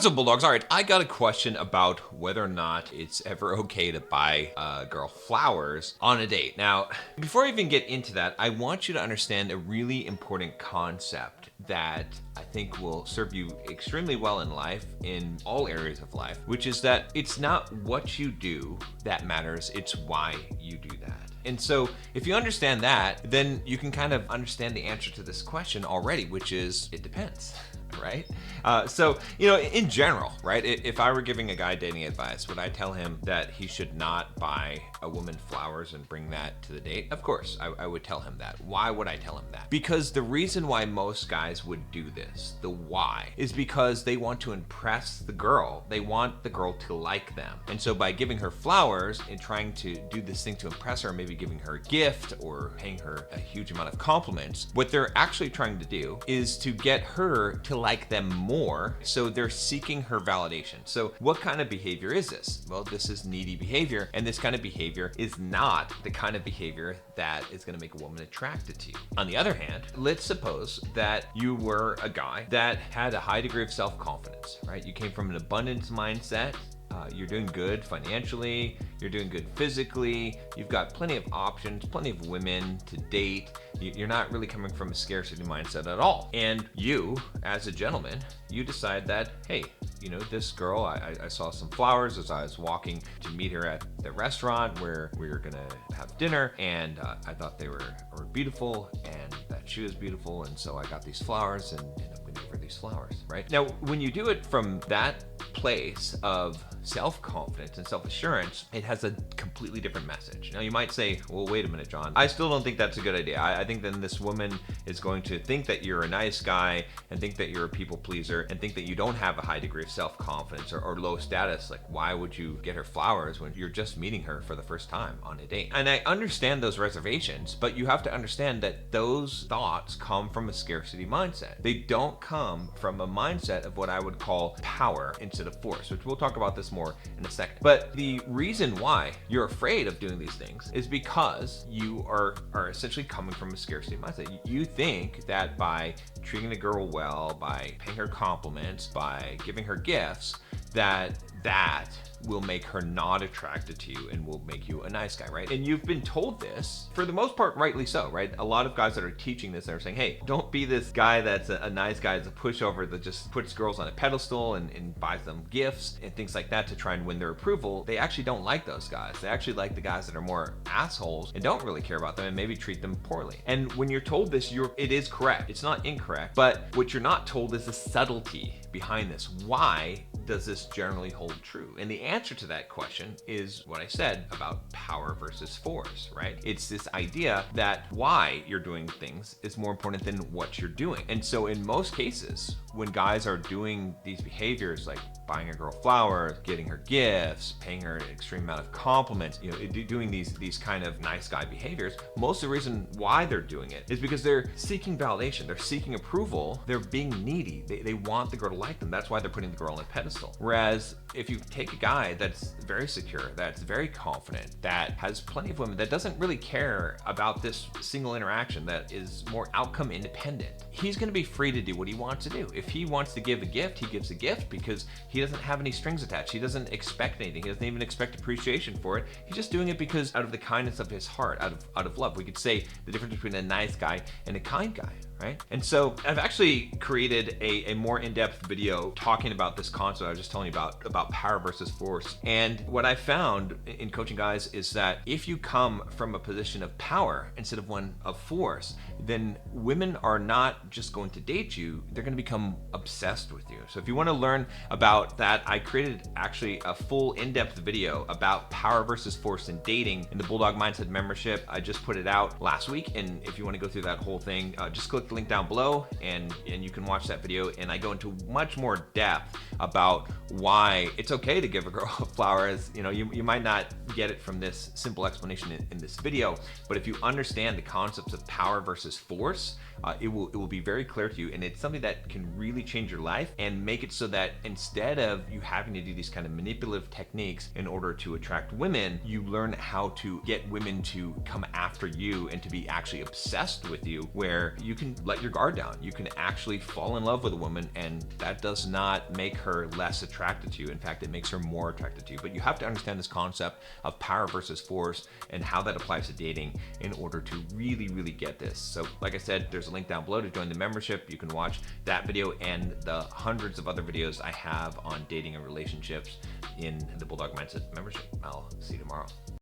What's up, Bulldogs? All right, I got a question about whether or not it's ever okay to buy a girl flowers on a date. Now, before I even get into that, I want you to understand a really important concept that I think will serve you extremely well in life, in all areas of life, which is that it's not what you do that matters, it's why you do that. And so if you understand that, then you can kind of understand the answer to this question already, which is it depends. Right? So, in general, right? If I were giving a guy dating advice, would I tell him that he should not buy a woman flowers and bring that to the date? Of course, I would tell him that. Why would I tell him that? Because the reason why most guys would do this, the why, is because they want to impress the girl. They want the girl to like them. And so by giving her flowers and trying to do this thing to impress her, maybe giving her a gift or paying her a huge amount of compliments, what they're actually trying to do is to get her to like them more, so they're seeking her validation. So what kind of behavior is this? Well, this is needy behavior, and this kind of behavior is not the kind of behavior that is going to make a woman attracted to you. On the other hand, let's suppose that you were a guy that had a high degree of self-confidence, right? You came from an abundance mindset. You're doing good financially, you're doing good physically, you've got plenty of options, plenty of women to date. You're not really coming from a scarcity mindset at all. And you, as a gentleman, you decide that, hey, this girl, I saw some flowers as I was walking to meet her at the restaurant where we were gonna have dinner, and I thought they were beautiful and that she was beautiful, and so I got these flowers and I'm gonna give her these flowers, right? Now, when you do it from that place of self-confidence and self-assurance, it has a completely different message. Now you might say, well, wait a minute, John, I still don't think that's a good idea. I think then this woman is going to think that you're a nice guy and think that you're a people pleaser and think that you don't have a high degree of self-confidence or low status. Like, why would you get her flowers when you're just meeting her for the first time on a date? And I understand those reservations, but you have to understand that those thoughts come from a scarcity mindset. They don't come from a mindset of what I would call power instead of force, which we'll talk about this more in a second. But the reason why you're afraid of doing these things is because you are essentially coming from a scarcity mindset. You think that by treating a girl well, by paying her compliments, by giving her gifts, that will make her not attracted to you and will make you a nice guy, right? And you've been told this, for the most part, rightly so, right? A lot of guys that are teaching this are saying, hey, don't be this guy that's a nice guy, that's a pushover that just puts girls on a pedestal and buys them gifts and things like that to try and win their approval. They actually don't like those guys. They actually like the guys that are more assholes and don't really care about them and maybe treat them poorly. And when you're told this, it is correct. It's not incorrect, but what you're not told is the subtlety behind this. Why does this generally hold true? And the answer to that question is what I said about power versus force, right? It's this idea that why you're doing things is more important than what you're doing. And so in most cases, when guys are doing these behaviors like buying a girl flowers, getting her gifts, paying her an extreme amount of compliments, doing these kind of nice guy behaviors, most of the reason why they're doing it is because they're seeking validation, they're seeking approval, they're being needy, they want the girl to like them. That's why they're putting the girl on a pedestal. Whereas if you take a guy that's very secure, that's very confident, that has plenty of women, that doesn't really care about this single interaction, that is more outcome independent, he's going to be free to do what he wants to do. If he wants to give a gift, he gives a gift because he doesn't have any strings attached. He doesn't expect anything. He doesn't even expect appreciation for it. He's just doing it because out of the kindness of his heart, out of love. We could say the difference between a nice guy and a kind guy, right? And so I've actually created a more in-depth video talking about this concept I was just telling you about power versus force. And what I found in coaching guys is that if you come from a position of power instead of one of force, then women are not just going to date you, they're going to become obsessed with you. So if you want to learn about that, I created actually a full in-depth video about power versus force in dating in the Bulldog Mindset membership. I just put it out last week, and if you want to go through that whole thing, just click the link down below and you can watch that video. And I go into much more depth about why it's okay to give a girl flowers. You might not get it from this simple explanation in this video, but if you understand the concepts of power versus force, it will be very clear to you, and it's something that can really change your life and make it so that instead of you having to do these kind of manipulative techniques in order to attract women, you learn how to get women to come after you and to be actually obsessed with you, where you can let your guard down. You can actually fall in love with a woman, and that does not make her her less attracted to you. In fact, it makes her more attracted to you. But you have to understand this concept of power versus force and how that applies to dating in order to really, really get this. So like I said, there's a link down below to join the membership. You can watch that video and the hundreds of other videos I have on dating and relationships in the Bulldog Mindset membership. I'll see you tomorrow.